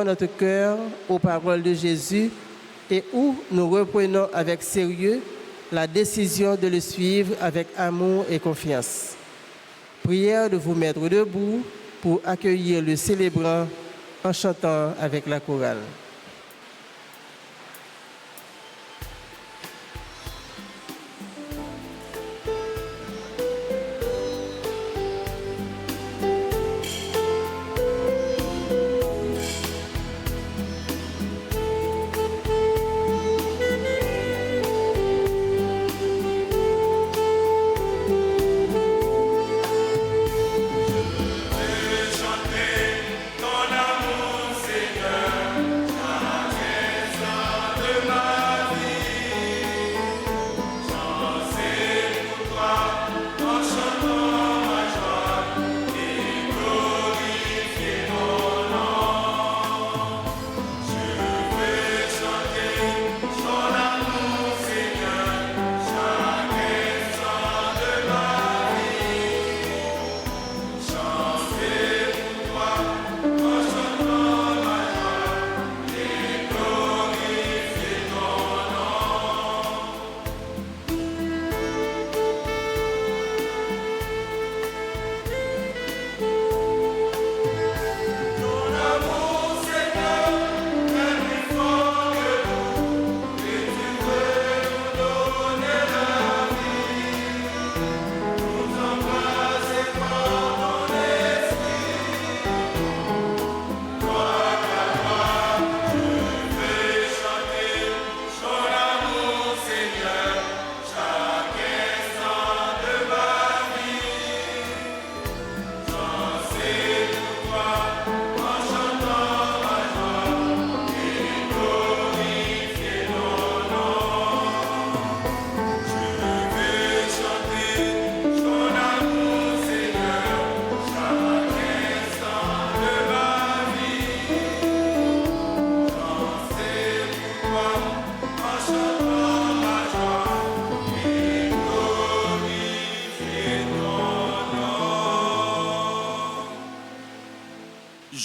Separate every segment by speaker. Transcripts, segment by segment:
Speaker 1: notre cœur aux paroles de Jésus et où nous reprenons avec sérieux la décision de le suivre avec amour et confiance. Prière de vous mettre debout pour accueillir le célébrant en chantant avec la chorale.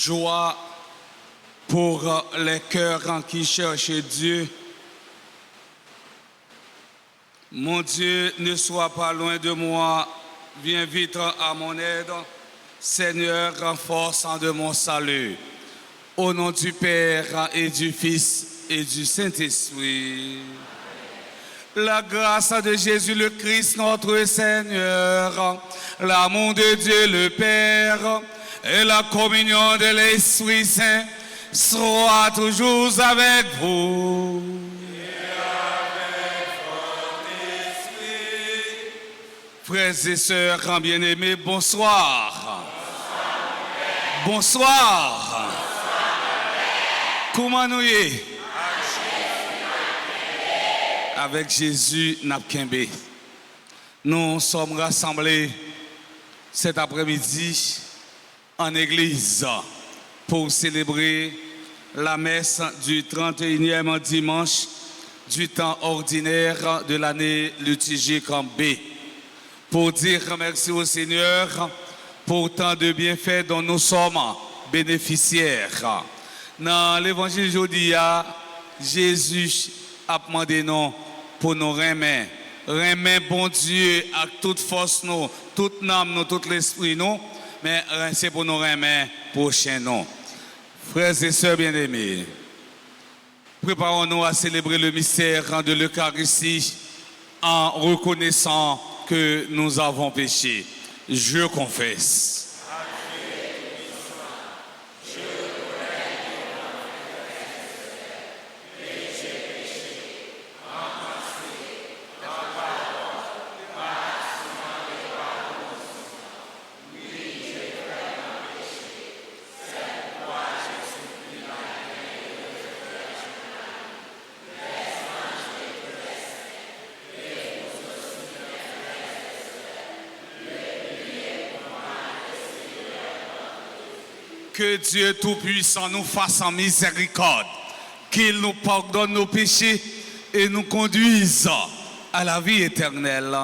Speaker 2: Joie pour les cœurs qui cherchent Dieu. Mon Dieu, ne sois pas loin de moi, viens vite à mon aide. Seigneur, renforçant de mon salut. Au nom du Père et du Fils et du Saint-Esprit. La grâce de Jésus le Christ, notre Seigneur, l'amour de Dieu le Père, et la communion de l'Esprit Saint soit toujours avec vous. Et avec votre esprit. Frères et sœurs bien-aimés, bonsoir. Bonsoir. Comment nous y est? Avec Jésus Napkembe. Nous sommes rassemblés cet après-midi en église pour célébrer la messe du 31e dimanche du temps ordinaire de l'année liturgique en B. Pour dire merci au Seigneur pour tant de bienfaits dont nous sommes bénéficiaires. Dans l'évangile d'aujourd'hui, Jésus a demandé nous pour nous remettre. Remettre bon Dieu à toute force, nous, toute âme, nous, tout l'esprit, nous. Mais c'est pour nous remettre prochain nom. Frères et sœurs bien-aimés, préparons-nous à célébrer le mystère de l'Eucharistie en reconnaissant que nous avons péché. Je confesse. Que Dieu Tout-Puissant nous fasse en miséricorde, qu'il nous pardonne nos péchés et nous conduise à la vie éternelle.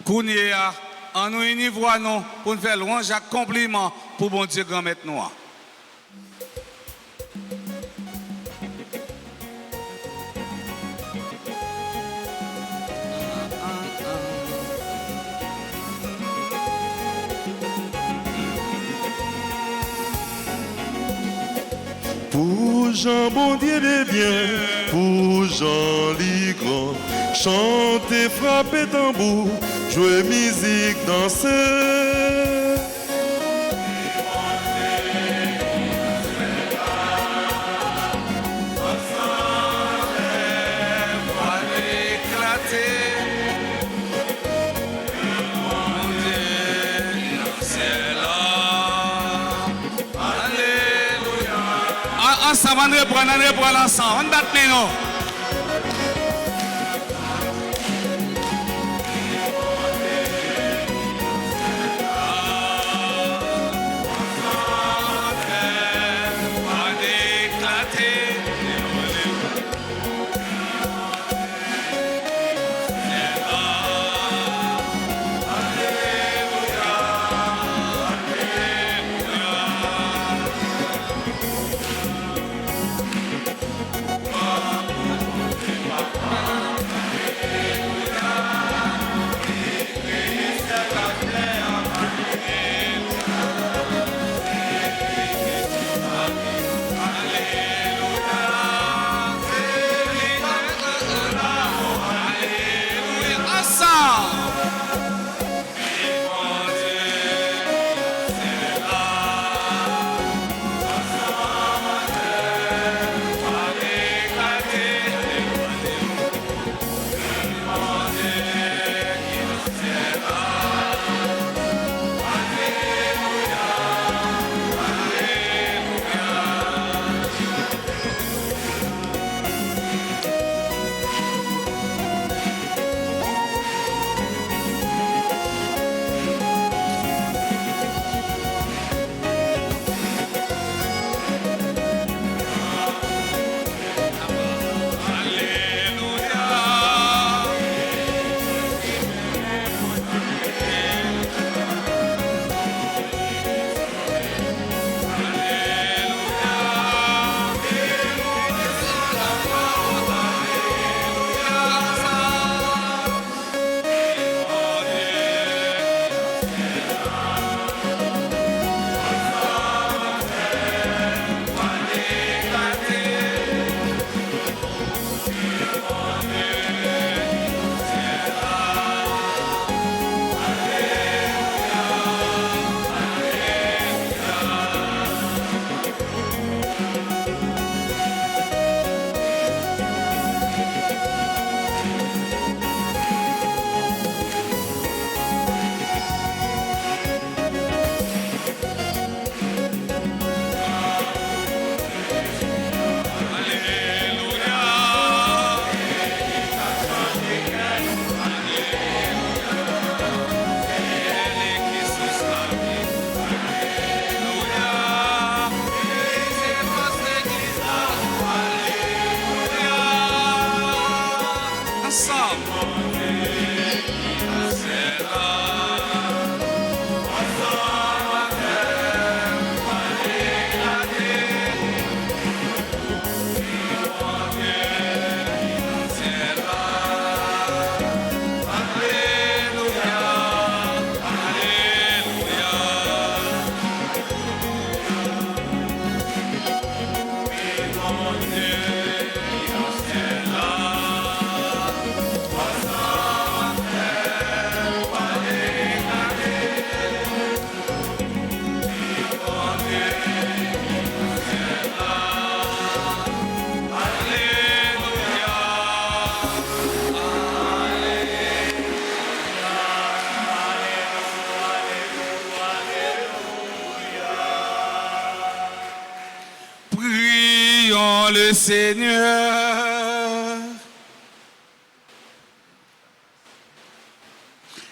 Speaker 2: Kounia, en nous univre nous pour nous faire louange et compliment pour bon Dieu grand maître nous.
Speaker 3: Pour Jean, bon Dieu de bien, pour Jean Ligron, chanter, frapper tambour, jouer musique, danser.
Speaker 2: Ensemble, on reprend ensemble, on bat maintenant. Le Seigneur,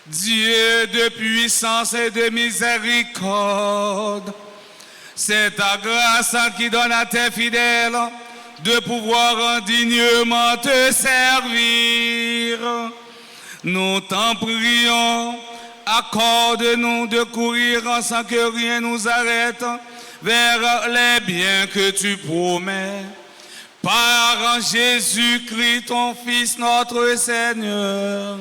Speaker 2: Dieu de puissance et de miséricorde, c'est ta grâce qui donne à tes fidèles de pouvoir indignement te servir. Nous t'en prions, accorde-nous de courir sans que rien nous arrête vers les biens que tu promets. Par Jésus-Christ, ton Fils, notre Seigneur,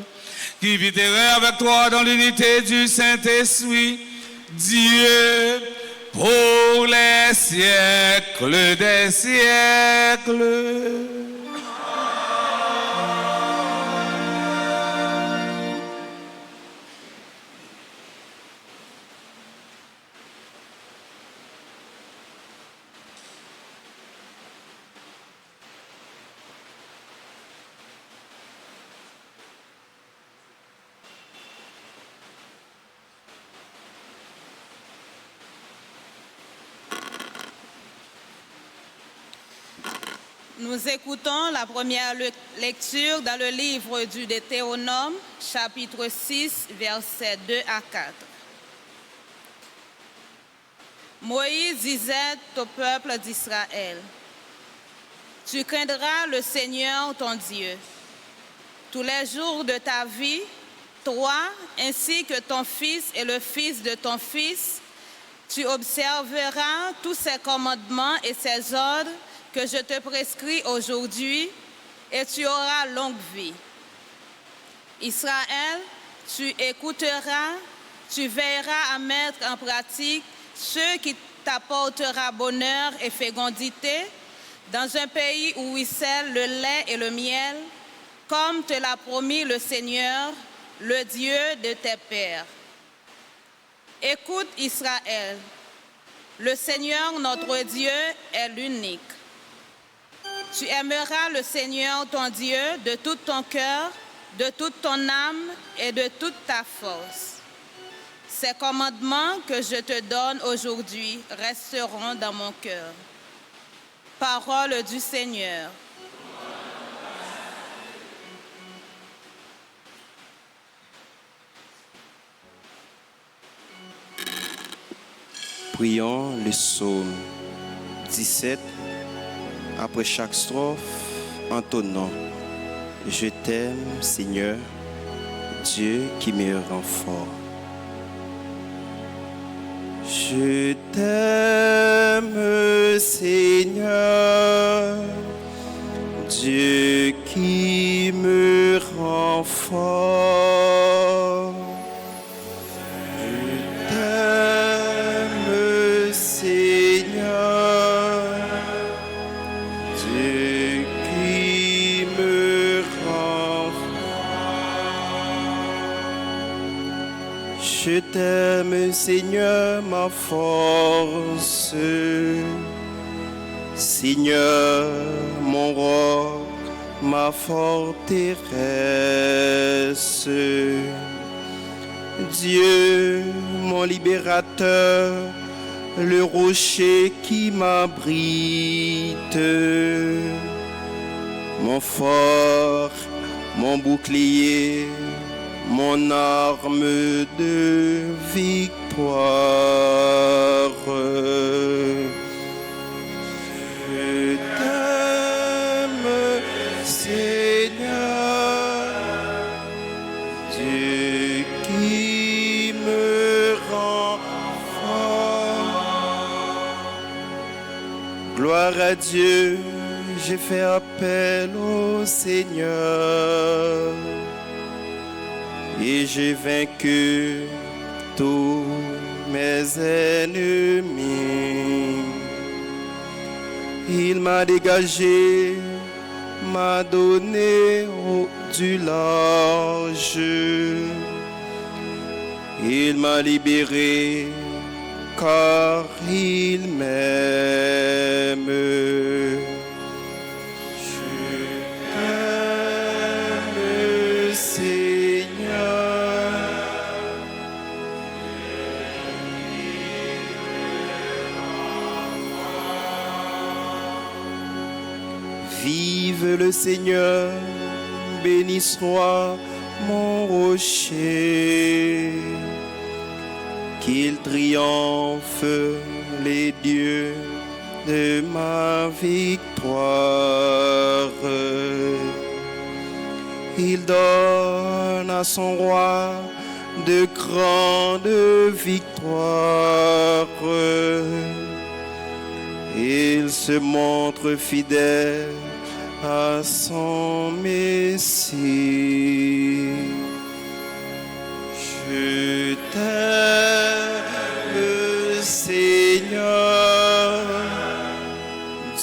Speaker 2: qui vit et règne avec toi dans l'unité du Saint-Esprit, Dieu, pour les siècles des siècles.
Speaker 4: Nous écoutons la première lecture dans le livre du Deutéronome, chapitre 6, versets 2 à 4. Moïse disait au peuple d'Israël, « Tu craindras le Seigneur ton Dieu. Tous les jours de ta vie, toi ainsi que ton fils et le fils de ton fils, tu observeras tous ces commandements et ces ordres que je te prescris aujourd'hui, et tu auras longue vie. Israël, tu écouteras, tu veilleras à mettre en pratique ce qui t'apportera bonheur et fécondité dans un pays où ruisselle le lait et le miel, comme te l'a promis le Seigneur, le Dieu de tes pères. Écoute Israël, le Seigneur notre Dieu est l'unique. Tu aimeras le Seigneur ton Dieu de tout ton cœur, de toute ton âme et de toute ta force. Ces commandements que je te donne aujourd'hui resteront dans mon cœur. Parole du Seigneur.
Speaker 5: Prions le psaume 17. Après chaque strophe, entonnons « Je t'aime, Seigneur, Dieu qui me rend fort. » Je t'aime, Seigneur, Dieu qui me rend fort. Je t'aime, Seigneur, Dieu qui me rend fort. Je t'aime, Seigneur, ma force, Seigneur, mon roc, ma forteresse, Dieu, mon libérateur, le rocher qui m'abrite, mon fort, mon bouclier, mon arme de victoire. Je t'aime, Seigneur, Dieu qui me rend fort. Gloire à Dieu, j'ai fait appel au Seigneur et j'ai vaincu tous mes ennemis. Il m'a dégagé, m'a donné du large. Il m'a libéré car il m'aime. Je t'aime, Seigneur. Vive le Seigneur, béni soit mon rocher. Qu'il triomphe les dieux de ma victoire. Il donne à son roi de grandes victoires. Il se montre fidèle à son Messie. Je t'aime, Seigneur,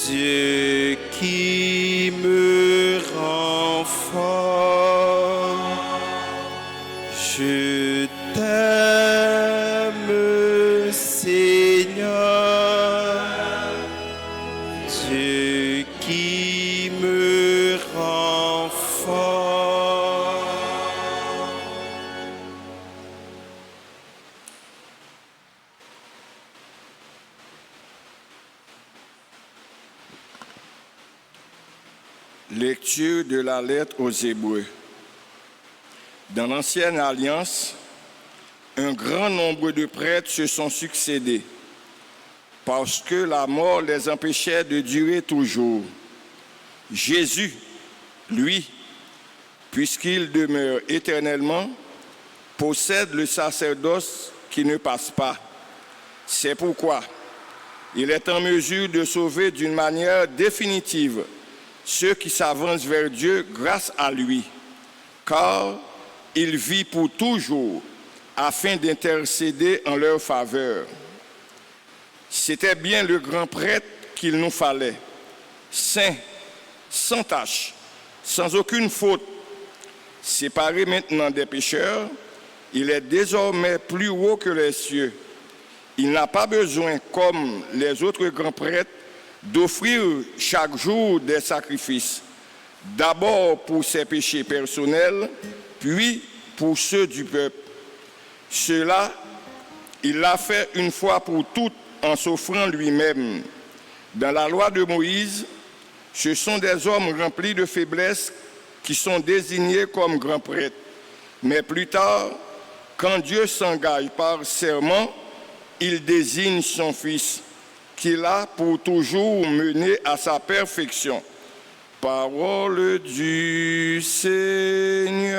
Speaker 5: Dieu qui me rend fort. Je t'aime, Seigneur, Dieu qui me rend fort.
Speaker 6: Lecture de la lettre aux Hébreux. Dans l'Ancienne Alliance, un grand nombre de prêtres se sont succédés parce que la mort les empêchait de durer toujours. Jésus, lui, puisqu'il demeure éternellement, possède le sacerdoce qui ne passe pas. C'est pourquoi il est en mesure de sauver d'une manière définitive ceux qui s'avancent vers Dieu grâce à lui, car il vit pour toujours afin d'intercéder en leur faveur. C'était bien le grand prêtre qu'il nous fallait, saint, sans tache, sans aucune faute. Séparé maintenant des pécheurs, il est désormais plus haut que les cieux. Il n'a pas besoin, comme les autres grands prêtres, d'offrir chaque jour des sacrifices, d'abord pour ses péchés personnels, puis pour ceux du peuple. Cela, il l'a fait une fois pour toutes en s'offrant lui-même. Dans la loi de Moïse, ce sont des hommes remplis de faiblesse qui sont désignés comme grands prêtres. Mais plus tard, quand Dieu s'engage par serment, il désigne son Fils, qu'il a pour toujours mené à sa perfection. Parole du Seigneur.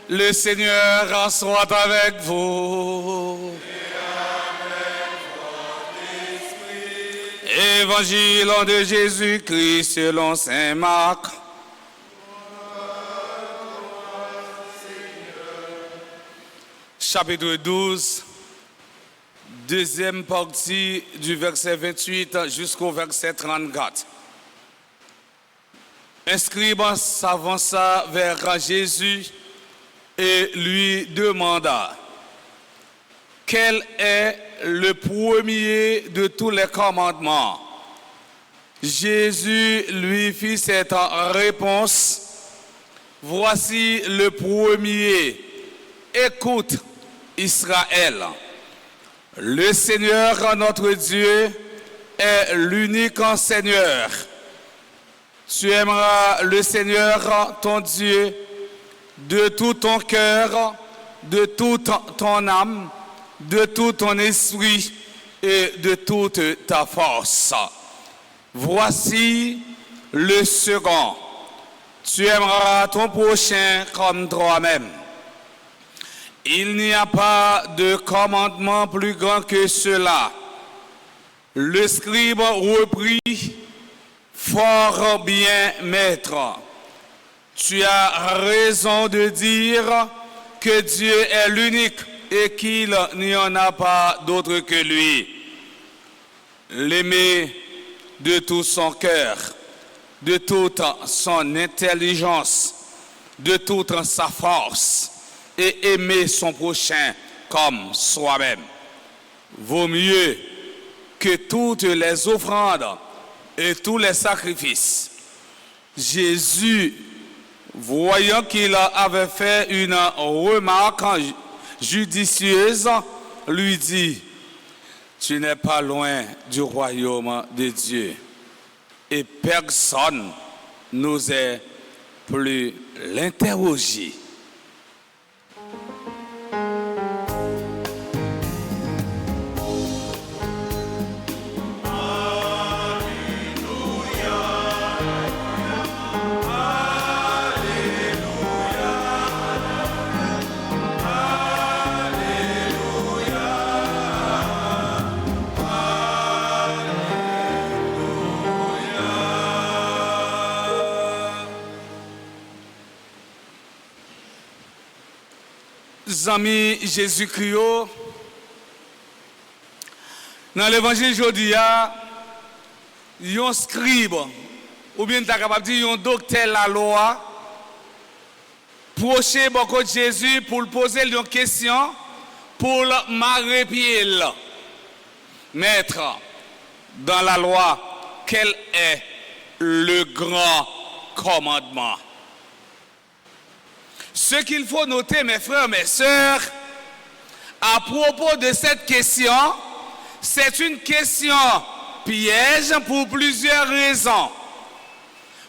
Speaker 2: Le Seigneur soit avec vous. Évangile de Jésus-Christ selon saint Marc. Chapitre 12, deuxième partie du verset 28 jusqu'au verset 34. Un scribe s'avança vers Jésus et lui demanda: quel est le premier de tous les commandements? Jésus lui fit cette réponse: voici le premier. Écoute, Israël, le Seigneur notre Dieu est l'unique Seigneur. Tu aimeras le Seigneur ton Dieu de tout ton cœur, de toute ton âme, de tout ton esprit et de toute ta force. Voici le second. Tu aimeras ton prochain comme toi-même. Il n'y a pas de commandement plus grand que cela. Le scribe reprit, fort bien, maître. Tu as raison de dire que Dieu est l'unique et qu'il n'y en a pas d'autre que lui. L'aimer de tout son cœur, de toute son intelligence, de toute sa force, et aimer son prochain comme soi-même. Vaut mieux que toutes les offrandes et tous les sacrifices. Jésus, voyant qu'il avait fait une remarque judicieuse, lui dit, tu n'es pas loin du royaume de Dieu. Et personne n'osait plus l'interroger. Amis Jésus-Christ, dans l'évangile aujourd'hui, il y a un scribe, ou bien tu es capable de dire un docteur la loi, proché beaucoup de Jésus pour lui poser une question, pour le marrer pied. Maître, dans la loi, quel est le grand commandement? Ce qu'il faut noter, mes frères, mes sœurs, à propos de cette question, c'est une question piège pour plusieurs raisons.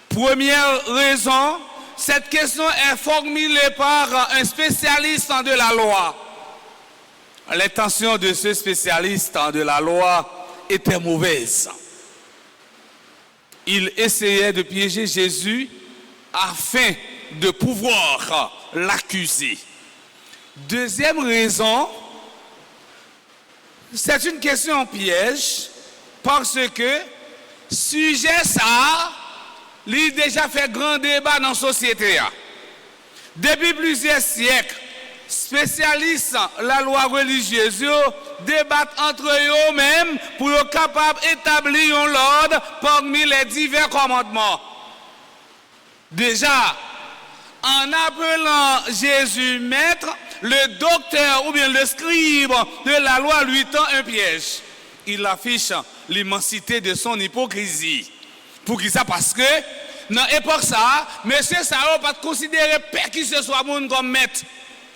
Speaker 2: Première raison, cette question est formulée par un spécialiste de la loi. L'intention de ce spécialiste de la loi était mauvaise. Il essayait de piéger Jésus afin de pouvoir l'accuser. Deuxième raison, c'est une question piège parce que sujet ça, il a déjà fait grand débat dans la société. Depuis plusieurs siècles, spécialistes de la loi religieuse débattent entre eux-mêmes pour être capables d'établir un ordre parmi les divers commandements. Déjà, en appelant Jésus maître, le docteur ou bien le scribe de la loi lui tend un piège. Il affiche l'immensité de son hypocrisie. Pour qui ça? Parce que dans l'époque ça, monsieur ça n'a pas considéré qui ce soit monde comme maître.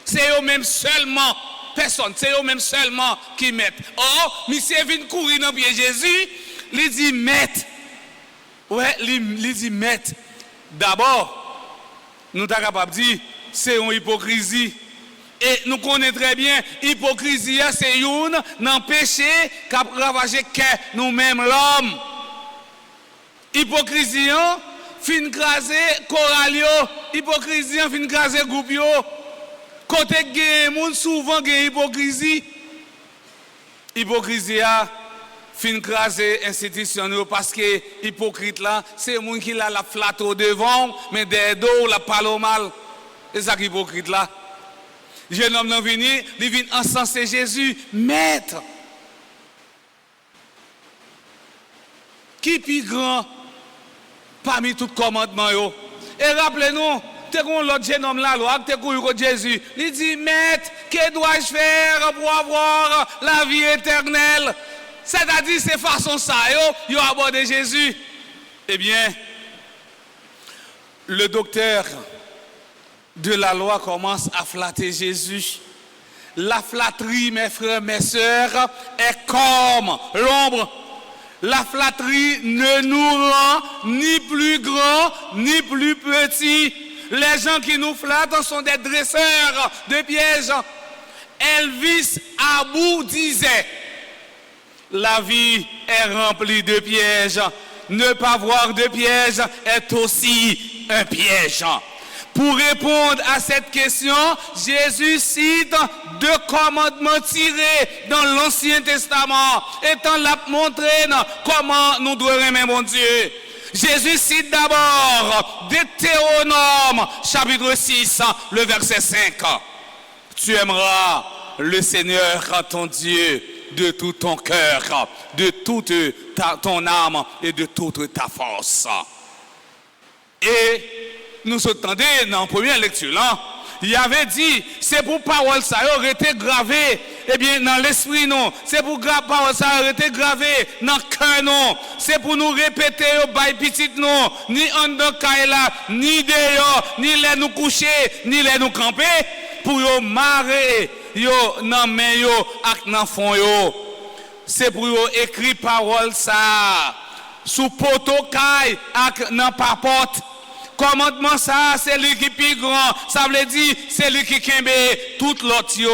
Speaker 2: C'est eux-mêmes seulement, personne, c'est eux-mêmes seulement qui mettent. Or, monsieur vient courir dans le pied Jésus, il dit maître. Ouais, il dit maître. D'abord, nous sommes capables de dire c'est une hypocrisie. Et nous connaissons très bien, l'hypocrisie, c'est un péché qui a ravagé nous-mêmes, l'homme. Hypocrisie, fin crasé coralio, hypocrisie, fin crasé groupe. Côté gain, moun souvent gain hypocrisie. Hypocrisie, fin crasé institution parce que hypocrite là, c'est moun qui la flatte au devant, mais des dos la parle mal. C'est ça qui hypocrite là. Jeune homme non venu, il vient encenser Jésus, maître. Qui plus grand parmi tous les commandements yo? Et rappelez-nous, t'es qu'on l'autre jeune homme là, t'es qu'on Jésus. Il dit, maître, que dois-je faire pour avoir la vie éternelle? C'est-à-dire, c'est façon ça, yo abordé Jésus. Eh bien, le docteur de la loi commence à flatter Jésus. La flatterie, mes frères, mes sœurs, est comme l'ombre. La flatterie ne nous rend ni plus grand, ni plus petit. Les gens qui nous flattent sont des dresseurs de pièges. Elvis Abou disait, la vie est remplie de pièges. Ne pas voir de pièges est aussi un piège. Pour répondre à cette question, Jésus cite 2 commandements tirés dans l'Ancien Testament, étant là montré comment nous devons aimer mon Dieu. Jésus cite d'abord Deutéronome chapitre 6, le verset 5. Tu aimeras le Seigneur ton Dieu de tout ton cœur, de toute ton âme et de toute ta force. Et nous entendons dans la première lecture là, il avait dit, c'est pour parole ça aurait été gravé, eh bien dans l'esprit non, c'est pour parole ça aurait été gravé dans le cœur non, c'est pour nous répéter au bail petit non, ni en dedans là, ni dehors, ni les nous coucher, ni les nous camper, pour yo marrer yo nan main yo ak nan fond yo. C'est pour yo écrit parole ça sous poteau caille ak nan papote. Commandement ça, c'est lui qui plus grand. Ça veut dire, c'est lui qui kembe tout l'autre yo.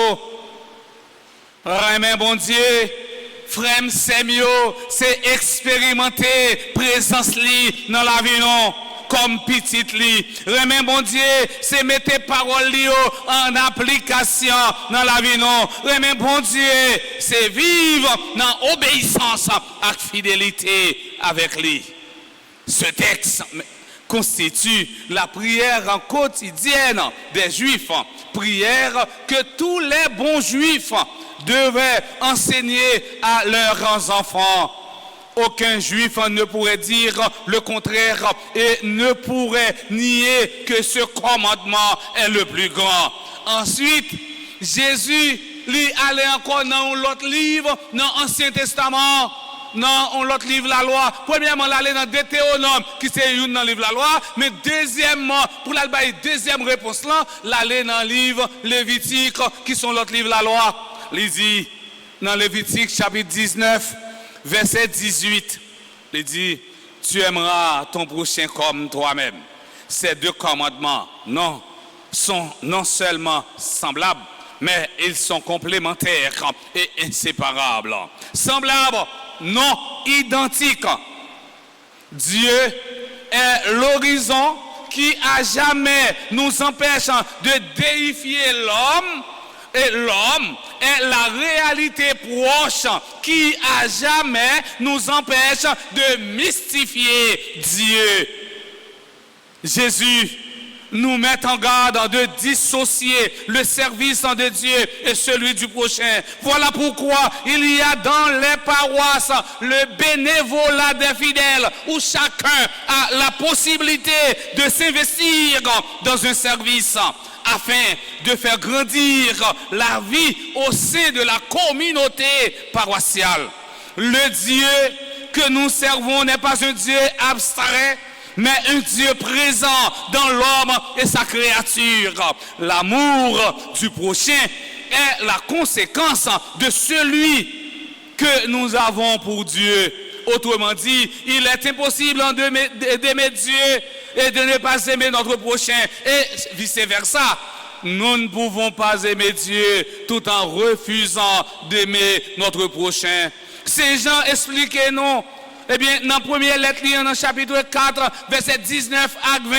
Speaker 2: Amen, bon Dieu. Frère, c'est expérimenter présence li dans la vie non. Comme petite li. Amen, bon Dieu, c'est mettre parole li en application dans la vie non. Amen, bon Dieu, c'est vivre dans obéissance et fidélité avec lui. Ce texte constitue la prière quotidienne des Juifs, prière que tous les bons Juifs devaient enseigner à leurs enfants. Aucun Juif ne pourrait dire le contraire et ne pourrait nier que ce commandement est le plus grand. Ensuite, Jésus lui allait encore dans l'autre livre, dans l'Ancien Testament. Non, on l'autre livre la loi. Premièrement, l'aller dans Deutéronome, qui c'est une dans le livre la loi. Mais deuxièmement, pour la deuxième réponse là, l'aller dans le livre Lévitique, qui sont l'autre livre la loi. Il dit, dans Lévitique chapitre 19, verset 18, il dit, tu aimeras ton prochain comme toi-même. Ces 2 commandements, non, sont non seulement semblables, mais ils sont complémentaires et inséparables. Semblables, non identique. Dieu est l'horizon qui à jamais nous empêche de déifier l'homme et l'homme est la réalité proche qui à jamais nous empêche de mystifier Dieu. Jésus nous met en garde de dissocier le service de Dieu et celui du prochain. Voilà pourquoi il y a dans les paroisses le bénévolat des fidèles où chacun a la possibilité de s'investir dans un service afin de faire grandir la vie au sein de la communauté paroissiale. Le Dieu que nous servons n'est pas un Dieu abstrait, mais un Dieu présent dans l'homme et sa créature. L'amour du prochain est la conséquence de celui que nous avons pour Dieu. Autrement dit, il est impossible d'aimer Dieu et de ne pas aimer notre prochain et vice-versa. Nous ne pouvons pas aimer Dieu tout en refusant d'aimer notre prochain. Saint Jean expliquait non. Eh bien, dans la première lettre, dans le chapitre 4, verset 19 à 20,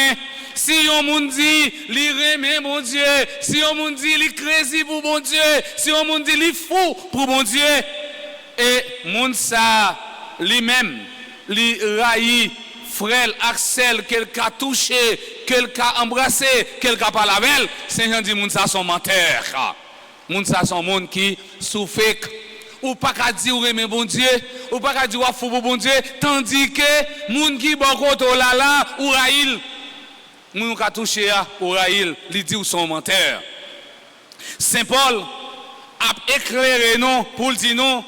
Speaker 2: si on moun dit, li remet mon Dieu, si on moun dit, li crazy pour mon Dieu, si on moun dit, li fou pour mon Dieu, et moun sa, lui-même, li raï, frère, Axel, quelqu'un touché, quelqu'un embrassé, quelqu'un pas la belle, Saint-Jean dit, moun sa son menteur. Moun sa son monde qui souffre. Ou pas qu'à dire ou aimer bon Dieu, ou pas qu'à dire ou fou pour bon Dieu, tandis que moun qui bon koto là là ou raïl, moun ka touché ou raïl, li dit ou son menteur. Saint Paul a éclairé nous pour dire non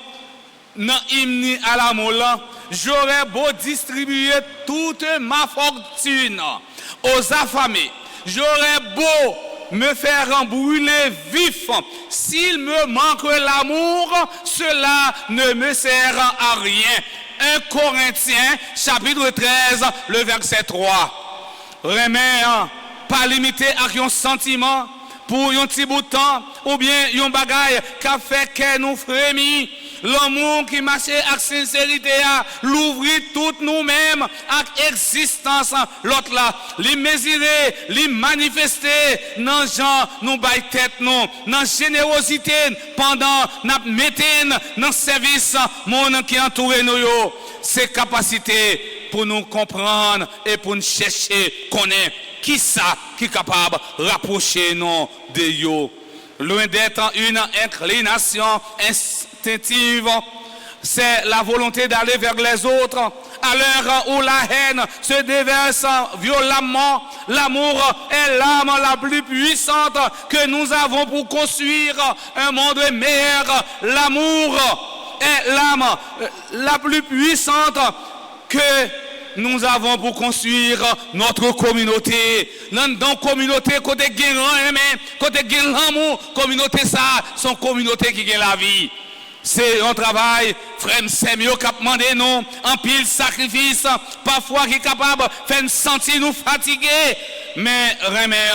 Speaker 2: dans hymne à la mola, j'aurais beau distribuer toute ma fortune aux affamés, j'aurais beau me faire brûler vif. S'il me manque l'amour, cela ne me sert à rien. 1 Corinthiens, chapitre 13, le verset 3. Remet, pas limité à un sentiment, pour un petit bout de temps, ou bien un bagage qui a fait que nous frémis. L'amour qui marche avec sincérité, l'ouvrir tout nous-mêmes avec existence, l'autre là, les mesurer, les manifester dans gens, nous baille tête, nous, dans générosité, pendant nous mettons dans service, monde qui entoure nous, ces capacités pour nous comprendre et pour nous chercher, connaître qui ça qui est capable de rapprocher nous de yo. Loin d'être une inclination instinctive, c'est la volonté d'aller vers les autres. À l'heure où la haine se déverse violemment, l'amour est l'arme la plus puissante que nous avons pour construire un monde meilleur. L'amour est l'arme la plus puissante que nous avons pour construire notre communauté. Dans la communauté, côté guérant, côté l'amour, communauté ça, son communauté qui gagne la vie. C'est un travail, frère, c'est mieux qu'à demander nous, en pile sacrifice, parfois qui est capable de faire nous sentir nous fatigués, mais remet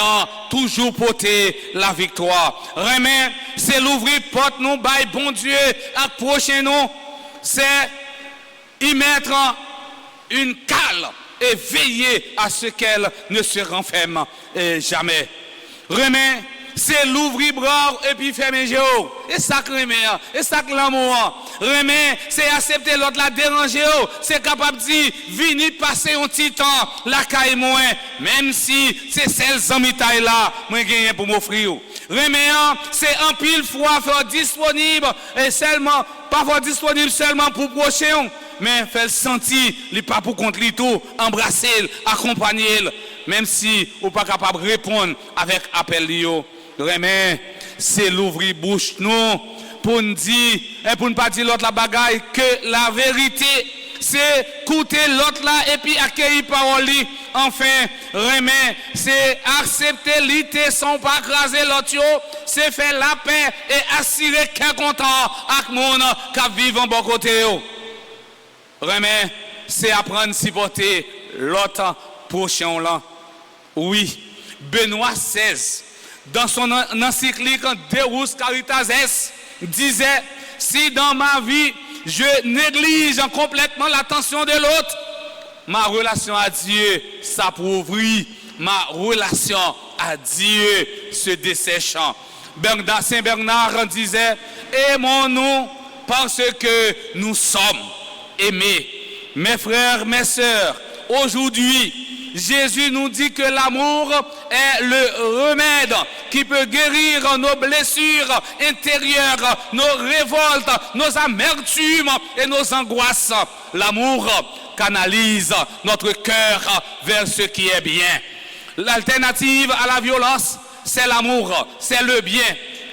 Speaker 2: toujours porter la victoire. Remet, c'est l'ouvrir porte nous, bail bon Dieu, approcher nous, c'est y mettre une cale et veiller à ce qu'elle ne se renferme jamais. Remet, c'est l'ouvrir bras et puis fermer les yeux. Et ça remet, et ça l'amour. Remet, c'est accepter l'autre la déranger. C'est capable de dire, venez passer un petit temps, la caille moins, même si c'est celle amis là, moi gagne pour m'offrir. Remet, c'est en pile fois faire disponible et seulement, pas faire disponible seulement pour prochain. Mais faire sentir, il n'est pas pour contre lui tout, embrasser, accompagner, même si on n'est pas capable de répondre avec appel. Remet, c'est l'ouvrir bouche nous pour nous dire, et pour ne pas dire l'autre la bagaille, que la vérité, c'est écouter l'autre là et puis accueillir parole. Enfin, remet, c'est accepter l'idée sans pas craser l'autre, c'est faire la paix et assurer qu'un content avec le monde qui vit en bon côté. Remet, c'est apprendre à supporter l'autre prochain là. Oui, Benoît XVI, dans son encyclique Deus Caritas Est, disait, si dans ma vie, je néglige complètement l'attention de l'autre, ma relation à Dieu s'appauvrit, ma relation à Dieu se dessèche. Saint Bernard disait, aimons-nous parce que nous sommes aimés. Mes frères, mes sœurs, aujourd'hui, Jésus nous dit que l'amour est le remède qui peut guérir nos blessures intérieures, nos révoltes, nos amertumes et nos angoisses. L'amour canalise notre cœur vers ce qui est bien. L'alternative à la violence, c'est l'amour, c'est le bien.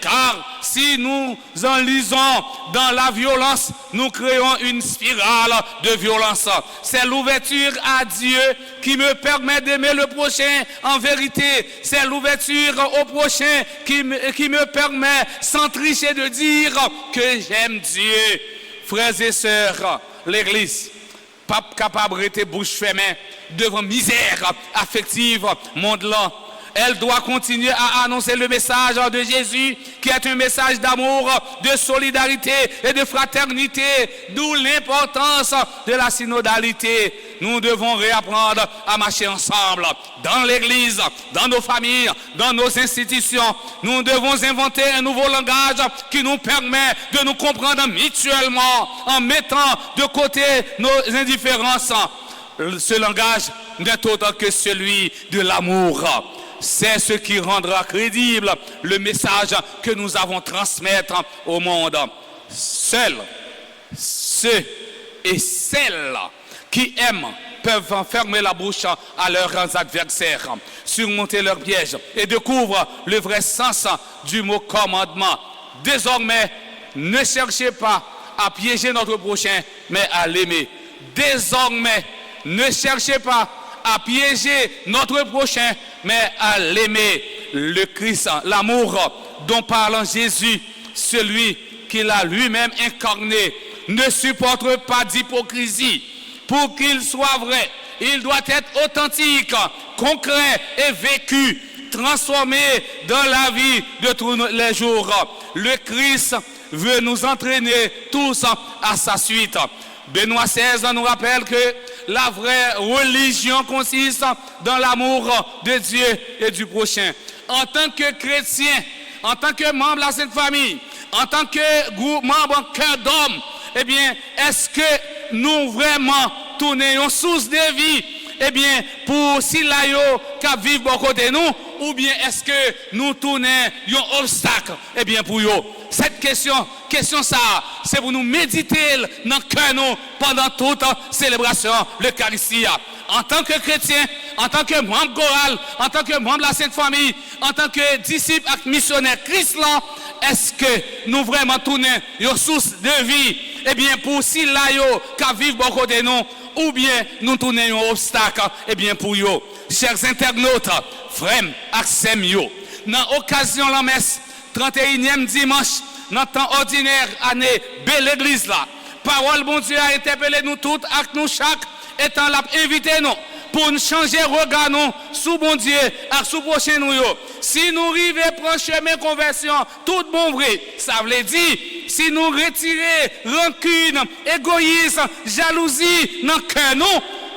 Speaker 2: Car si nous enlisons dans la violence, nous créons une spirale de violence. C'est l'ouverture à Dieu qui me permet d'aimer le prochain en vérité. C'est l'ouverture au prochain qui me permet, sans tricher, de dire que j'aime Dieu. Frères et sœurs, l'Église, pas capable de rester bouche fermée devant misère affective monde-là. Elle doit continuer à annoncer le message de Jésus qui est un message d'amour, de solidarité et de fraternité, d'où l'importance de la synodalité. Nous devons réapprendre à marcher ensemble dans l'église, dans nos familles, dans nos institutions. Nous devons inventer un nouveau langage qui nous permet de nous comprendre mutuellement en mettant de côté nos indifférences. Ce langage n'est autre que celui de l'amour. C'est ce qui rendra crédible le message que nous avons transmettre au monde. Seuls ceux et celles qui aiment peuvent fermer la bouche à leurs adversaires, surmonter leurs pièges et découvrent le vrai sens du mot commandement. Désormais, ne cherchez pas à piéger notre prochain, mais à l'aimer. Désormais, ne cherchez pas à piéger notre prochain, mais à l'aimer. Le Christ, l'amour dont parle Jésus, celui qu'il a lui-même incarné, ne supporte pas d'hypocrisie. Pour qu'il soit vrai, il doit être authentique, concret et vécu transformer dans la vie de tous les jours. Le Christ veut nous entraîner tous à sa suite. Benoît XVI nous rappelle que la vraie religion consiste dans l'amour de Dieu et du prochain. En tant que chrétien, en tant que membre de la Sainte Famille, en tant que membre cœur d'homme, eh bien, est-ce que nous vraiment tournons une source de vie, eh bien, pour si là qui vivent bon côté nous, ou bien est-ce que nous tournons un obstacle, eh bien, pour eux? Cette question ça, c'est pour nous méditer dans le cœur nous pendant toute célébration de l'Eucharistie. En tant que chrétien, en tant que membre choral, en tant que membre de la Sainte Famille, en tant que disciple et missionnaire Christ là, est-ce que nous vraiment tournons une source de vie, eh bien, pour si là qui vivent bon côté nous, ou bien nous tournons un obstacle, eh bien, pour eux? Chers internautes, frères et sœurs, dans l'occasion de la messe, 31e dimanche, dans le temps ordinaire, année, belle église là, parole bon Dieu a interpellé nous toutes, avec nous chaque, étant là, invité nous, pour nous changer regard nous, sous bon Dieu, et sous prochain nous. Si nous arrivons à prendre chemin conversion, tout bon vrai, ça veut dire, si nous retirons rancune, égoïsme, jalousie dans le cœur nous,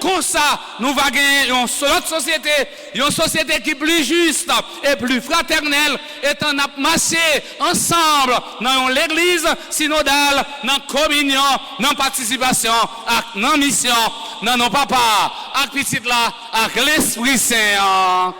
Speaker 2: comme ça, nous allons gagner une société qui est plus juste et plus fraternelle, étant marché ensemble dans l'église synodale, dans la communion, dans la participation, dans la mission, dans nos papas, avec petit là, avec l'Esprit Saint.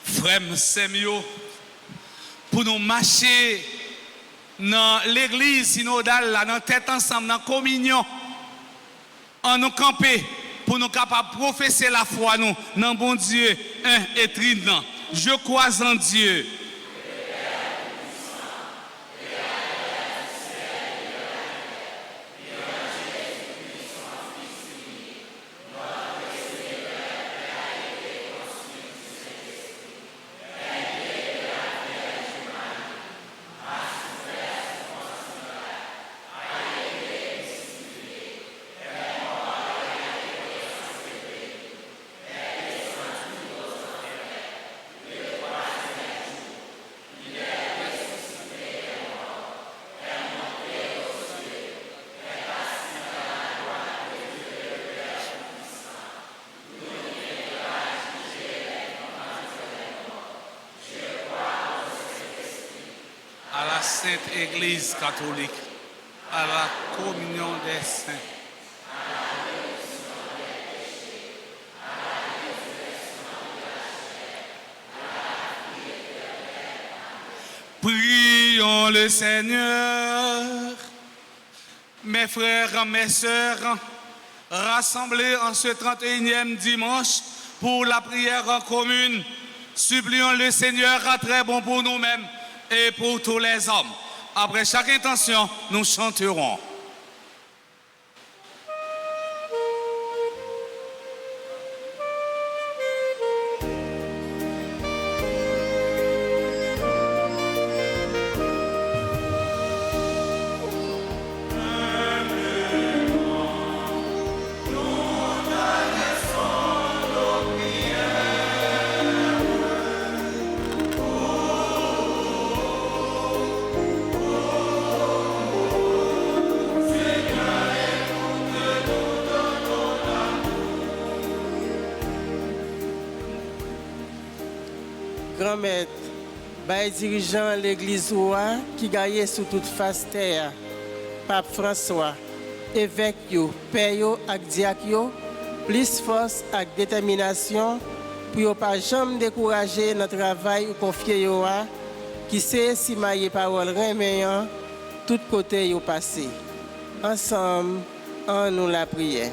Speaker 2: Frère Semio, pour nous marcher dans l'église synodale, dans tête ensemble, dans la communion, en nous camper, pour nous capables de professer la foi, nous, dans bon Dieu, un et trinant. Je crois en Dieu. Sainte Église catholique, à la communion des saints. Prions le Seigneur, mes frères, mes sœurs, rassemblés en ce 31e dimanche pour la prière commune, supplions le Seigneur à très bon pour nous-mêmes et pour tous les hommes. Après chaque intention, nous chanterons.
Speaker 1: Grand maître, bail dirigeant l'église roi qui gagne sous toute face terre, Pape François, évêque yo, père yo ak diacre yo, plus force ak détermination pour yo pas jamais décourager notre travail ou confier yo a qui sait si mailler parole remeillant tout côté yo passé. Ensemble, en nous la prière.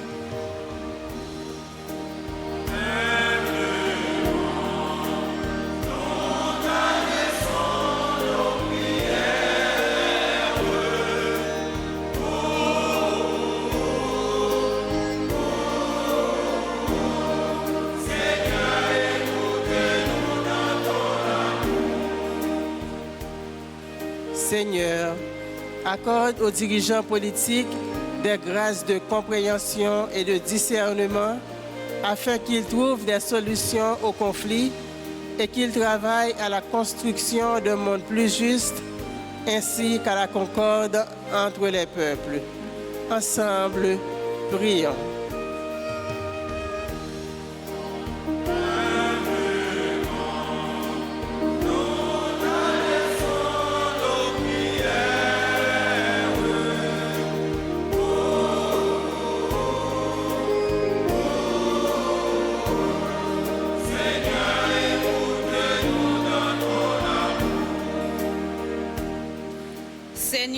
Speaker 1: Seigneur, accorde aux dirigeants politiques des grâces de compréhension et de discernement afin qu'ils trouvent des solutions aux conflits et qu'ils travaillent à la construction d'un monde plus juste ainsi qu'à la concorde entre les peuples. Ensemble, prions.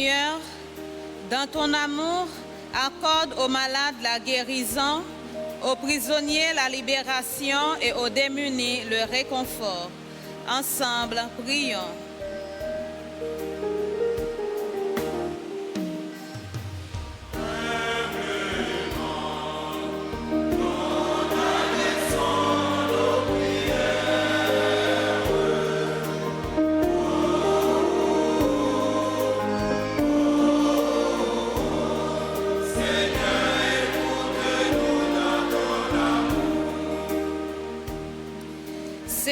Speaker 4: Seigneur, dans ton amour, accorde aux malades la guérison, aux prisonniers la libération et aux démunis le réconfort. Ensemble, prions.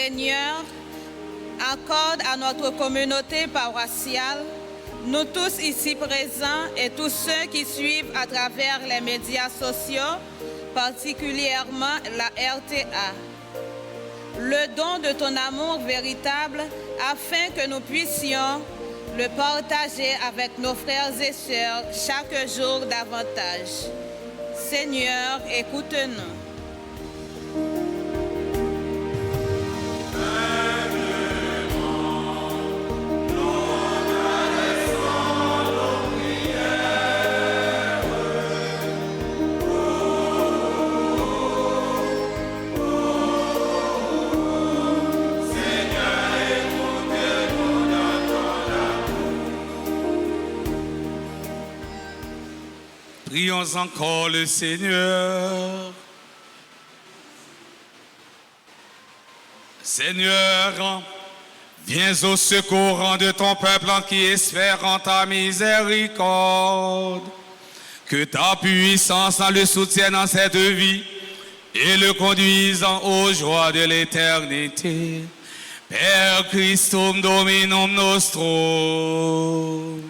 Speaker 4: Seigneur, accorde à notre communauté paroissiale, nous tous ici présents et tous ceux qui suivent à travers les médias sociaux, particulièrement la RTA, le don de ton amour véritable afin que nous puissions le partager avec nos frères et sœurs chaque jour davantage. Seigneur, écoute-nous.
Speaker 2: Prions encore le Seigneur. Seigneur, viens au secours de ton peuple qui espère en ta miséricorde. Que ta puissance le soutienne en cette vie et le conduise aux joies de l'éternité. Per Christum Dominum nostrum.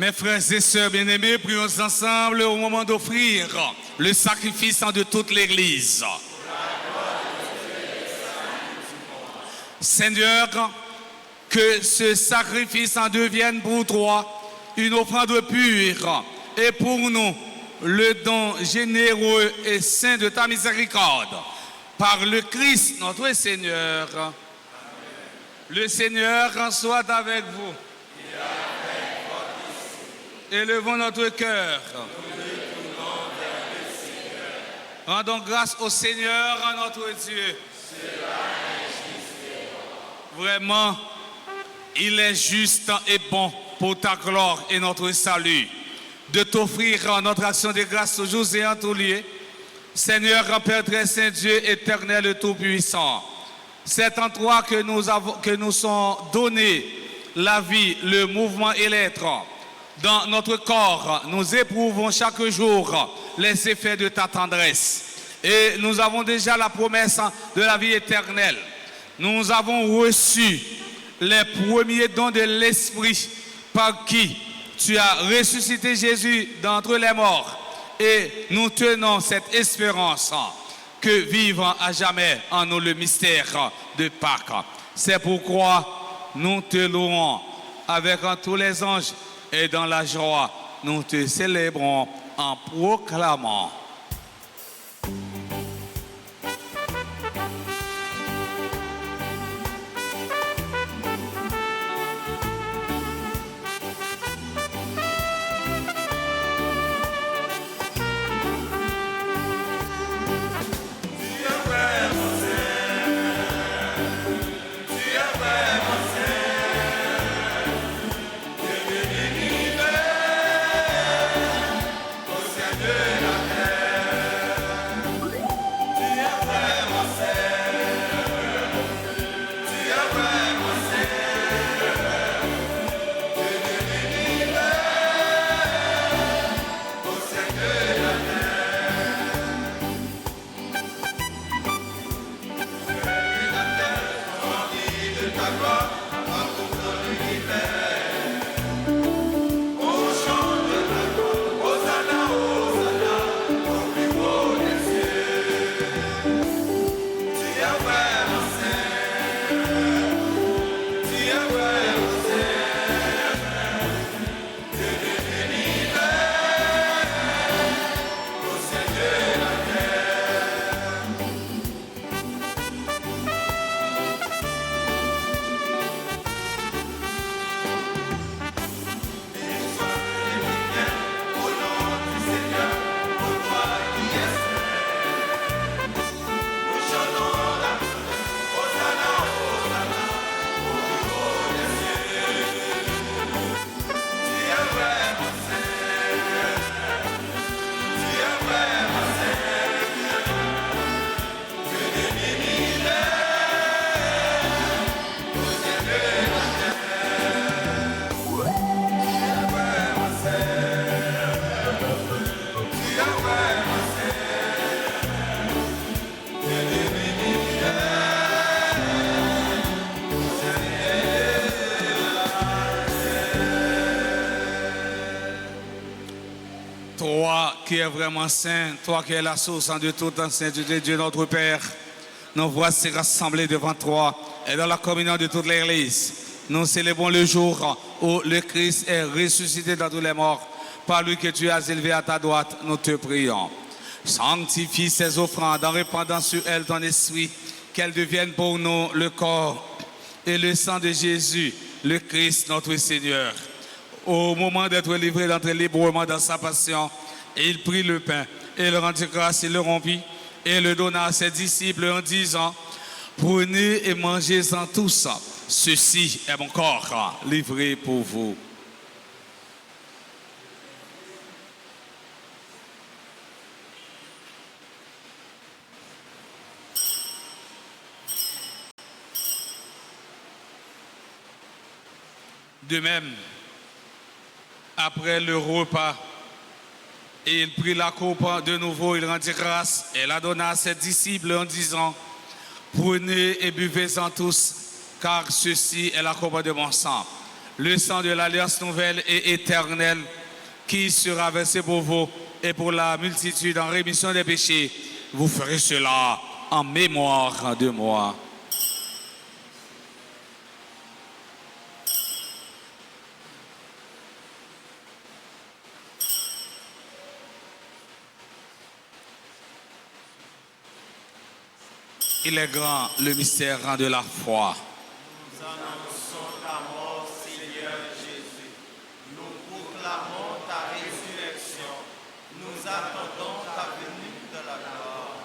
Speaker 2: Mes frères et sœurs bien-aimés, prions ensemble au moment d'offrir le sacrifice de toute l'Église. Seigneur, que ce sacrifice en devienne pour toi une offrande pure et pour nous le don généreux et saint de ta miséricorde. Par le Christ, notre Seigneur. Amen. Le Seigneur soit avec vous. Élevons notre cœur. Rendons grâce au Seigneur, notre Dieu. Vraiment, il est juste et bon pour ta gloire et notre salut de t'offrir notre action de grâce toujours et en tout lieu. Seigneur, Père très saint, Dieu éternel et tout-puissant, c'est en toi que nous sont donnés la vie, le mouvement et l'être. Dans notre corps, nous éprouvons chaque jour les effets de ta tendresse. Et nous avons déjà la promesse de la vie éternelle. Nous avons reçu les premiers dons de l'Esprit par qui tu as ressuscité Jésus d'entre les morts. Et nous tenons cette espérance que vive à jamais en nous le mystère de Pâques. C'est pourquoi nous te louons avec tous les anges et dans la joie, nous te célébrons en proclamant. Toi qui es vraiment saint, toi qui es la source de toute sainteté, Dieu notre Père, nous voici rassemblés devant toi et dans la communion de toute l'Église. Nous célébrons le jour où le Christ est ressuscité d'entre les morts. Par lui que tu as élevé à ta droite, nous te prions. Sanctifie ces offrandes en répandant sur elles ton esprit, qu'elles deviennent pour nous le corps et le sang de Jésus, le Christ notre Seigneur. Au moment d'être livré d'entrer librement dans sa passion, il prit le pain et le rendit grâce, il le rompit et le donna à ses disciples en disant: prenez et mangez-en tous, ceci est mon corps livré pour vous. De même, après le repas, il prit la coupe de nouveau, il rendit grâce et la donna à ses disciples en disant: prenez et buvez-en tous, car ceci est la coupe de mon sang, le sang de l'alliance nouvelle et éternelle qui sera versé pour vous et pour la multitude en rémission des péchés. Vous ferez cela en mémoire de moi. Il est grand le mystère de la foi.
Speaker 7: Nous annonçons ta mort, Seigneur Jésus. Nous proclamons ta résurrection. Nous attendons ta venue de la gloire.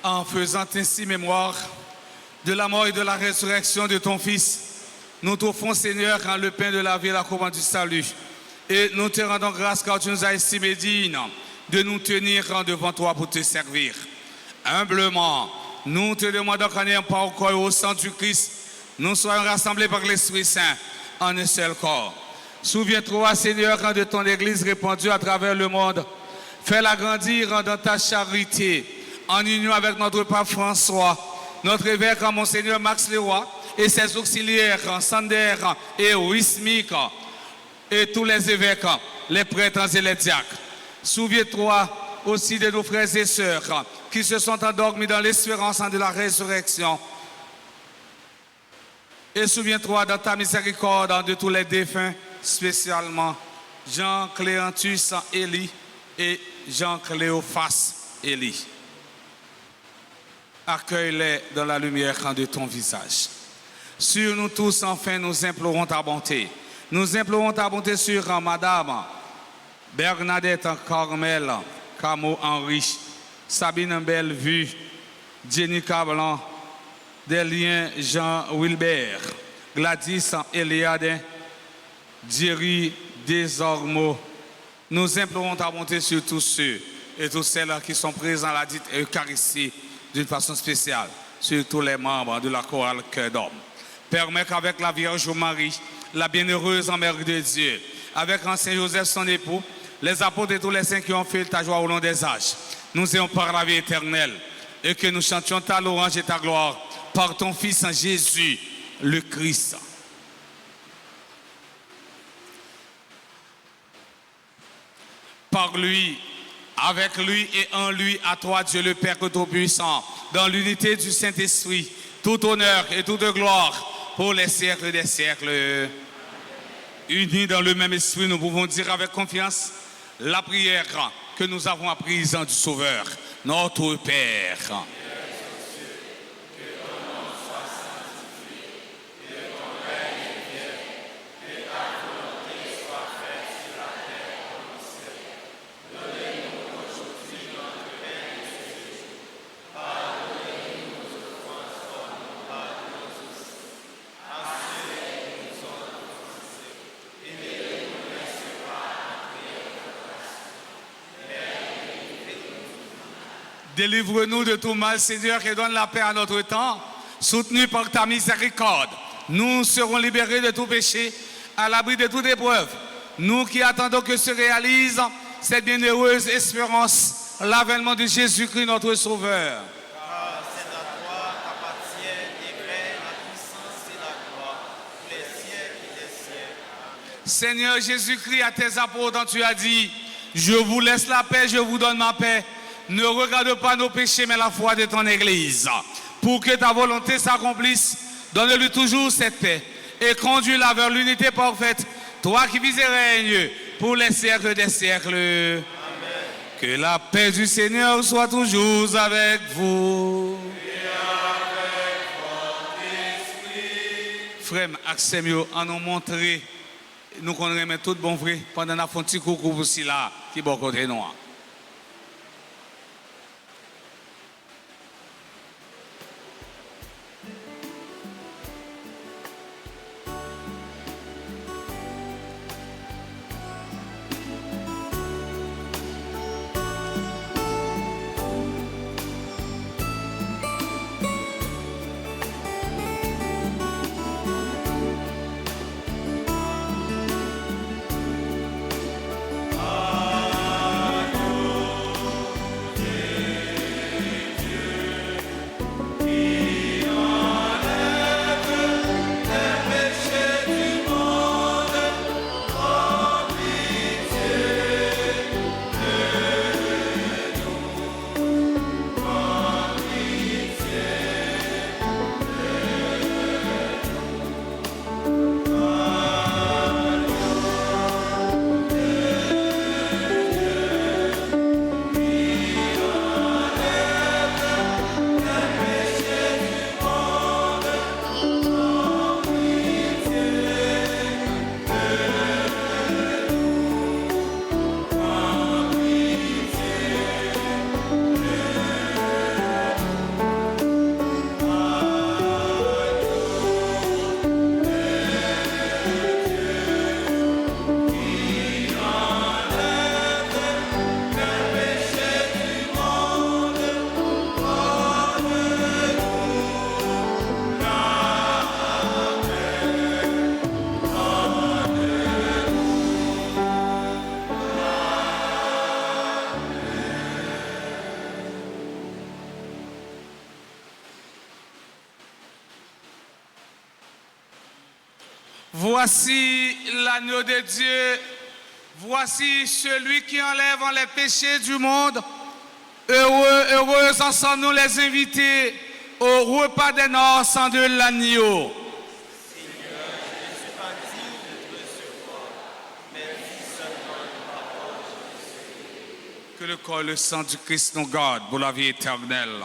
Speaker 2: En faisant ainsi mémoire de la mort et de la résurrection de ton Fils, nous t'offrons, Seigneur, le pain de la vie et la couronne du salut. Et nous te rendons grâce car tu nous as estimé dignes de nous tenir devant toi pour te servir. Humblement, nous te demandons qu'en ayant par corps au sang du Christ, nous soyons rassemblés par l'Esprit Saint en un seul corps. Souviens-toi, Seigneur, de ton Église répandue à travers le monde. Fais-la grandir dans ta charité, en union avec notre pape François, notre évêque, Monseigneur Max Leroy, et ses auxiliaires, Sander et Wismik, et tous les évêques, les prêtres et les diacres. Souviens-toi aussi de nos frères et sœurs qui se sont endormis dans l'espérance de la résurrection. Et souviens-toi dans ta miséricorde de tous les défunts, spécialement Jean Cléantus Élie et Jean Cléophas Élie. Accueille-les dans la lumière de ton visage. Sur nous tous, enfin, nous implorons ta bonté. Nous implorons ta bonté sur Madame Bernadette Carmel, Camo Henri, Sabine Bellevue, Jenny Cablan, Delien Jean Wilbert, Gladys Eliade, Jerry Desormeaux. Nous implorons ta bonté sur tous ceux et toutes celles qui sont présents à la dite Eucharistie d'une façon spéciale, sur tous les membres de la chorale Cœur d'Homme. Permets qu'avec la Vierge Marie, la bienheureuse Mère de Dieu, avec Saint Joseph son époux, les apôtres et tous les saints qui ont fait ta joie au long des âges, nous ayons par la vie éternelle et que nous chantions ta louange et ta gloire par ton Fils Jésus, le Christ. Par lui, avec lui et en lui, à toi, Dieu le Père Tout-Puissant, dans l'unité du Saint-Esprit, tout honneur et toute gloire pour les siècles des siècles. Unis dans le même esprit, nous pouvons dire avec confiance la prière que nous avons apprise du Sauveur, notre Père. Délivre-nous de tout mal, Seigneur, et donne la paix à notre temps. Soutenu par ta miséricorde, nous serons libérés de tout péché, à l'abri de toute épreuve. Nous qui attendons que se réalise cette bienheureuse espérance, l'avènement de Jésus-Christ, notre Sauveur.
Speaker 7: Car c'est à toi qu'appartiennent les règnes, la puissance et la gloire, pour les siècles des siècles.
Speaker 2: Seigneur Jésus-Christ, à tes apôtres, tu as dit, je vous laisse la paix, je vous donne ma paix. Ne regarde pas nos péchés, mais la foi de ton Église. Pour que ta volonté s'accomplisse, donne-lui toujours cette paix et conduis-la vers l'unité parfaite, toi qui vis et règnes pour les siècles des siècles. Amen. Que la paix du Seigneur soit toujours avec vous. Et avec votre esprit. Frère, Axemio, en nous montrer, nous connaissons tout bon vrai pendant la fonti coucou pour cela qui est bon côté nous.
Speaker 7: Amen.
Speaker 2: Voici l'agneau de Dieu. Voici celui qui enlève les péchés du monde. Heureux, heureux en sommes-nous les invités au repas des noces de l'agneau. Que le corps et le sang du Christ nous gardent pour la vie éternelle.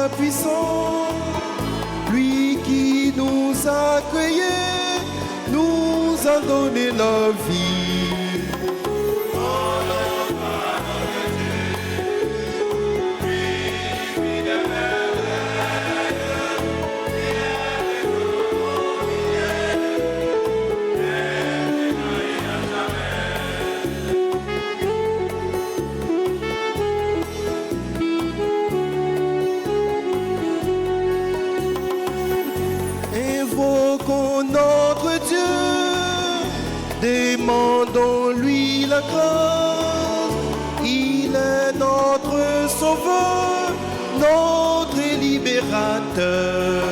Speaker 8: puissant, lui qui nous a créés, nous a donné la vie. Invoquons notre Dieu, demandons-lui la grâce. Il est notre sauveur, notre libérateur.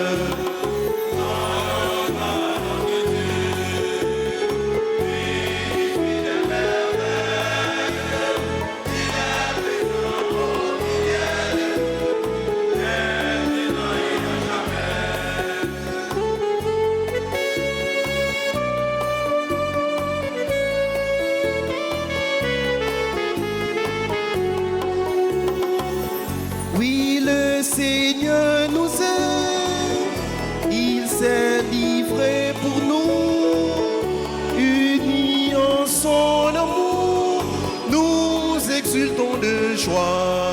Speaker 8: Oui, le Seigneur nous aime, il s'est livré pour nous, unis en son amour, nous exultons de joie.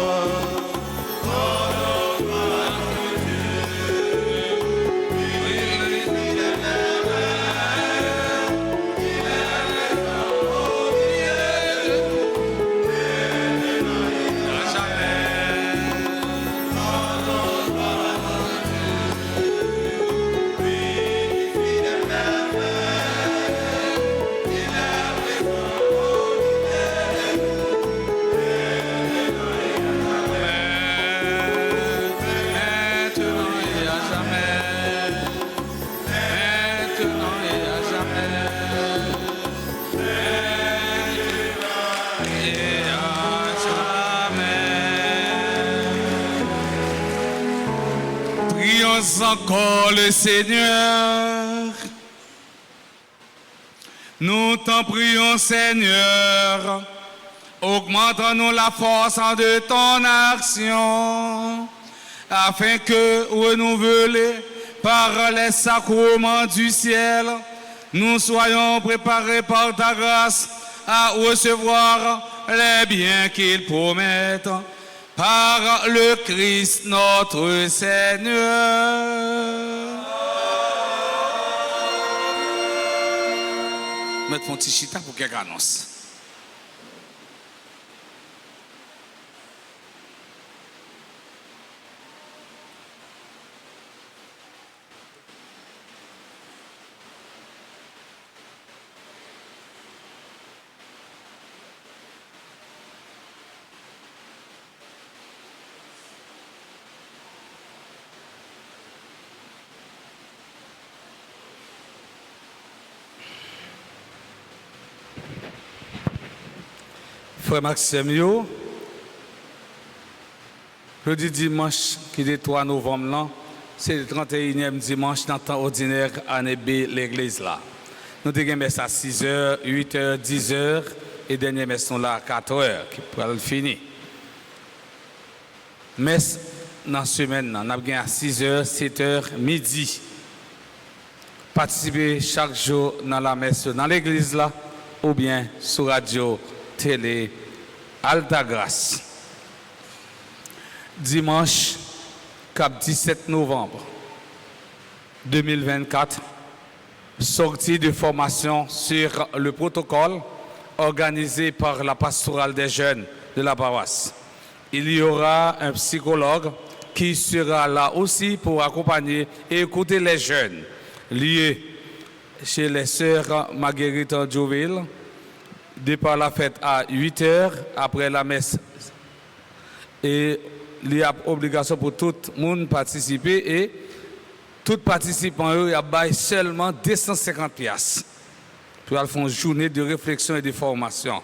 Speaker 2: Prions encore le Seigneur. Nous t'en prions, Seigneur. Augmente-nous la force de ton action, afin que, renouvelés par les sacrements du ciel, nous soyons préparés par ta grâce à recevoir les biens qu'ils promettent. Par le Christ notre Seigneur. Mettons un petit chita pour quelques annonces. Frère Maxime, jeudi dimanche qui est le 3 novembre, c'est le 31e dimanche dans le temps ordinaire à Nébé, l'église là. Nous avons messe à 6h, 8h, 10h et dernière messe là à 4h qui pourra le finir. Messe dans la semaine, nous avons à 6h, 7h, midi. Participer chaque jour dans la messe dans l'église là ou bien sur radio, télé, Alta Grâce. Dimanche, cap 17 novembre 2024, sortie de formation sur le protocole organisé par la pastorale des jeunes de la paroisse. Il y aura un psychologue qui sera là aussi pour accompagner et écouter les jeunes liés chez les sœurs Marguerite Jouville. Départ la fête à 8h après la messe. Et il y a obligation pour tout le monde de participer et tout participant il y a seulement 250 piastres pour faire une journée de réflexion et de formation.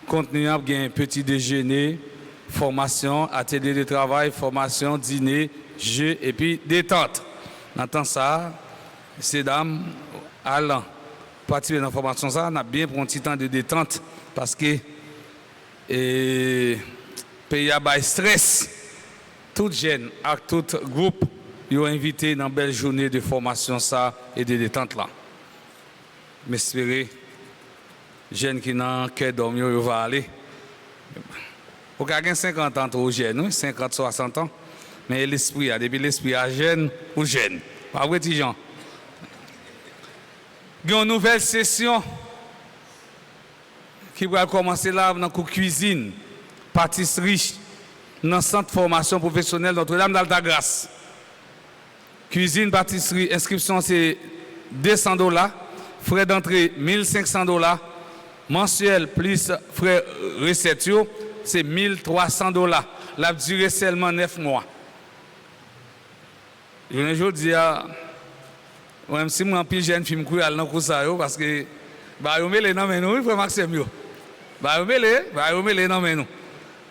Speaker 2: Contenu a un petit déjeuner, formation, atelier de travail, formation, dîner, jeu et puis détente. Dans ça, ces dames, allant participer dans la formation, ça, on a bien pris un petit temps de détente parce que le pays a stress. tout jeune, à tout groupe, ils ont invité dans une belle journée de formation ça et de détente là. J'espère jeunes qui n'ont qu'à dormir, ils vont aller. Pour quelqu'un 50 ans trop jeune, 50, 60 ans, mais l'esprit, depuis l'esprit est jeune ou jeune. Pas vrai, petit Jean? Il y a une nouvelle session qui va commencer là dans la cuisine, pâtisserie, dans le centre de formation professionnelle Notre-Dame d'Altagrace. Cuisine, pâtisserie, inscription c'est $200, frais d'entrée $1,500, mensuel plus frais recettes, c'est $1,300. La durée seulement 9 mois. Je dis, même si je suis jeune fille, je suis dans le ça parce que je suis dans le frère Maxime. Je suis dans le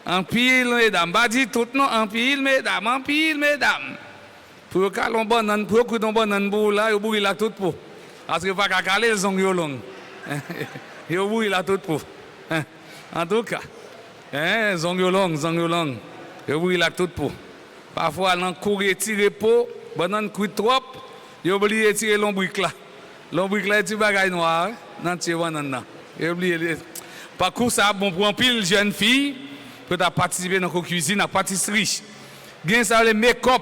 Speaker 2: en pile, mesdames, je dis tout non, en pile, mesdames. Pour que l'on banane, pour que l'on banane pour là, il bouille la toute pour. Parce que pas qu'à caler, ils ont long. Il bouille la toute pour. En tout cas, ils ont long. Il bouille la toute pour. Parfois, on court et tire pour, banane cuit trop, il oublie de tirer l'ombrique là. L'ombrique là, c'est un bagage noir, dans le banane. Il oublie. Par contre, ça bon pour un pile jeune fille, pour participer dans la cuisine, à la pâtisserie. Gain ça le make-up.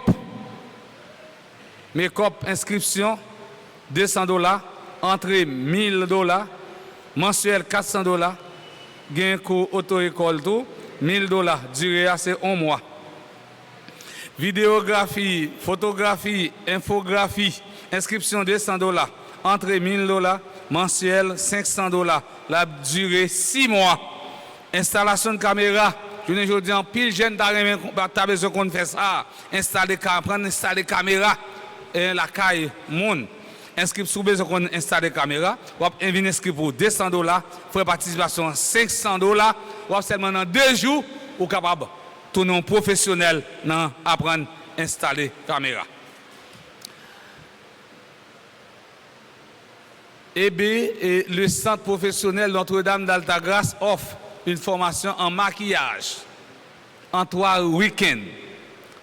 Speaker 2: Make-up inscription $200, entrée $1,000, mensuel $400, gain cours auto-école tout $1,000, durée c'est 1 mois. Vidéographie, photographie, infographie, inscription $200, entrée $1,000, mensuel $500, la durée 6 mois. Installation de caméra. Je ne dis en pile jeune t'as besoin qu'on fasse ça. Installer caméra et la caille monde. Inscrit sous besoin qu'on installe caméra. Ou invite inscrit pour $200, frais participation $500. Ou seulement dans 2 jours ou capable tourner un professionnel dans apprendre installer caméra. Et le centre professionnel Notre-Dame d'Altagrace offre une formation en maquillage en 3 week-ends.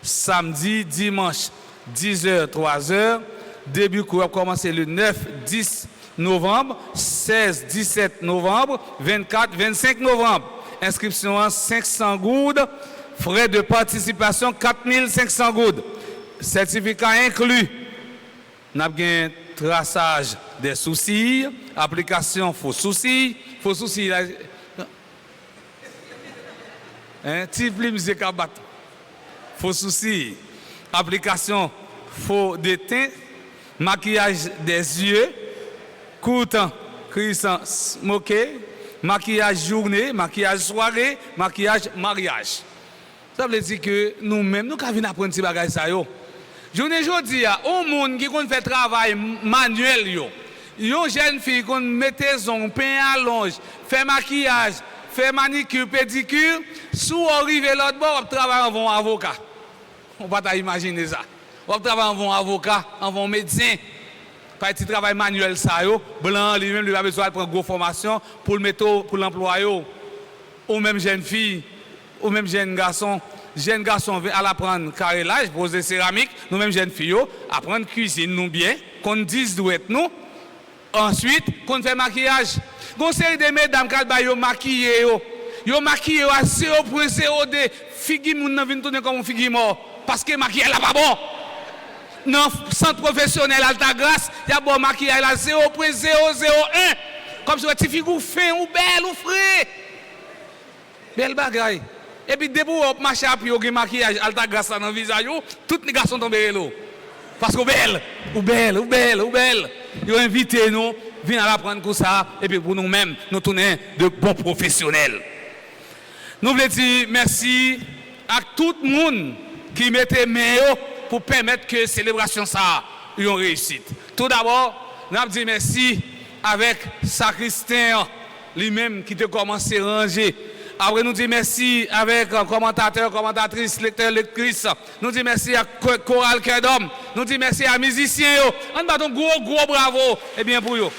Speaker 2: Samedi, dimanche, 10h, 3h. Début cours va commencer le 9, 10 novembre, 16, 17 novembre, 24, 25 novembre. Inscription 500 goudes, frais de participation 4500 goudes. Certificat inclus. Nous avons un traçage des soucis, application faux soucis. Type musique à battre. Faux soucis. Application faux de teint. Maquillage des yeux. Courtant, crissant, smoké. Maquillage journée, maquillage soirée, maquillage mariage. Ça veut dire que nous-mêmes, nous avons apprendre ces bagages. Je ne dis pas, au monde qui fait travail manuel, une jeune fille qui met son pain à longe, fait maquillage, fait manicure, pédicure, sous arriver l'autre bord, on travaille en bon avocat. On ne peut pas imaginer ça. On travaille en bon avocat, en bon médecin. Petit travail manuel, ça, blanc, lui-même, lui a besoin de prendre une grosse formation pour le mettre pour l'emploi. Ou même jeune fille, ou même jeune garçon. Jeune garçon vient à l'apprendre carrelage, poser céramique. Nous-mêmes, jeunes filles, apprendre cuisine, nous bien, qu'on dise d'où être nous. Ensuite, qu'on fait maquillage. Une série de mesdames qui ont maquillé, ils maquillé à 0.0D. Figi moun nan vin tourner comme un figi mort. Parce que maquillage là pas bon. Dans le centre professionnel Altagrace, il y a bon maquillage là 0.001. Comme si tu figure fin ou belle ou frais. Belle bagaille. Et puis, dès que vous marchez à pied, vous maquillage Altagrace dans le visage, tous les garçons tombent l'eau. Parce que ou belle. Ils ont invité nous, venir apprendre tout ça, et puis pour nous-mêmes, nous tournons de bons professionnels. Nous voulons dire merci à tout le monde qui mettait main pour permettre que la célébration ça ait une réussite. Tout d'abord, nous avons dit merci avec Sacristain lui-même qui a commencé à ranger. Après, nous disons merci avec commentateurs, commentatrices, lecteurs, lectrices. Nous disons merci à Chorale Cœur d'Homme. Nous disons merci à musiciens. On bat un gros bravo. Et bien pour eux.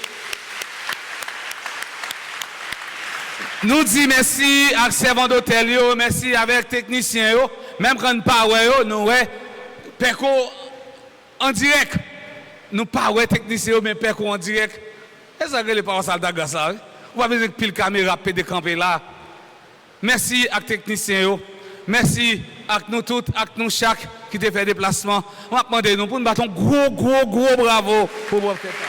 Speaker 2: Nous disons merci à servants d'hôtel. Merci avec techniciens. même quand nous pas nous ouais Péco en direct. Nous pas ouais technicien mais Péco en direct. Et ça que les parents ça daga ça. On va besoin pile caméra pédé camper là. Merci à technicien yo. Merci à nous toutes, à nous chaque qui te fait déplacement. On va demander nous pour nous battre un gros bravo pour vous faire ça.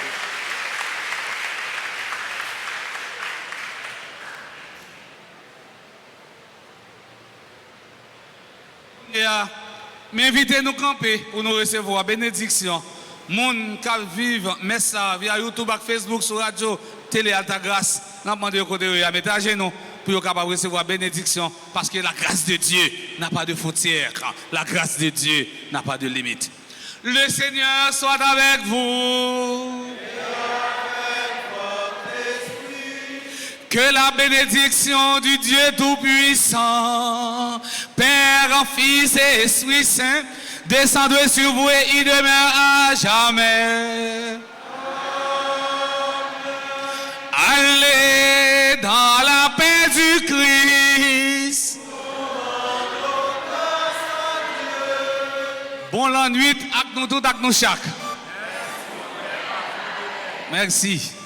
Speaker 2: Et m'inviter nous camper pour nous recevoir bénédiction. Moun qui vivent message via YouTube, Facebook, sur radio, télé Alta Grâce. Nous demandons de côté de mettre à genoux pour être capable de recevoir bénédiction parce que la grâce de Dieu n'a pas de frontières. La grâce de Dieu n'a pas de limite. Le Seigneur soit avec vous. Que la bénédiction du Dieu Tout-Puissant, Père, Fils et Esprit Saint, descende sur vous et y demeure à jamais. Allez dans la paix du Christ. Bon la nuit, avec nous tous, avec nous chaque. Merci.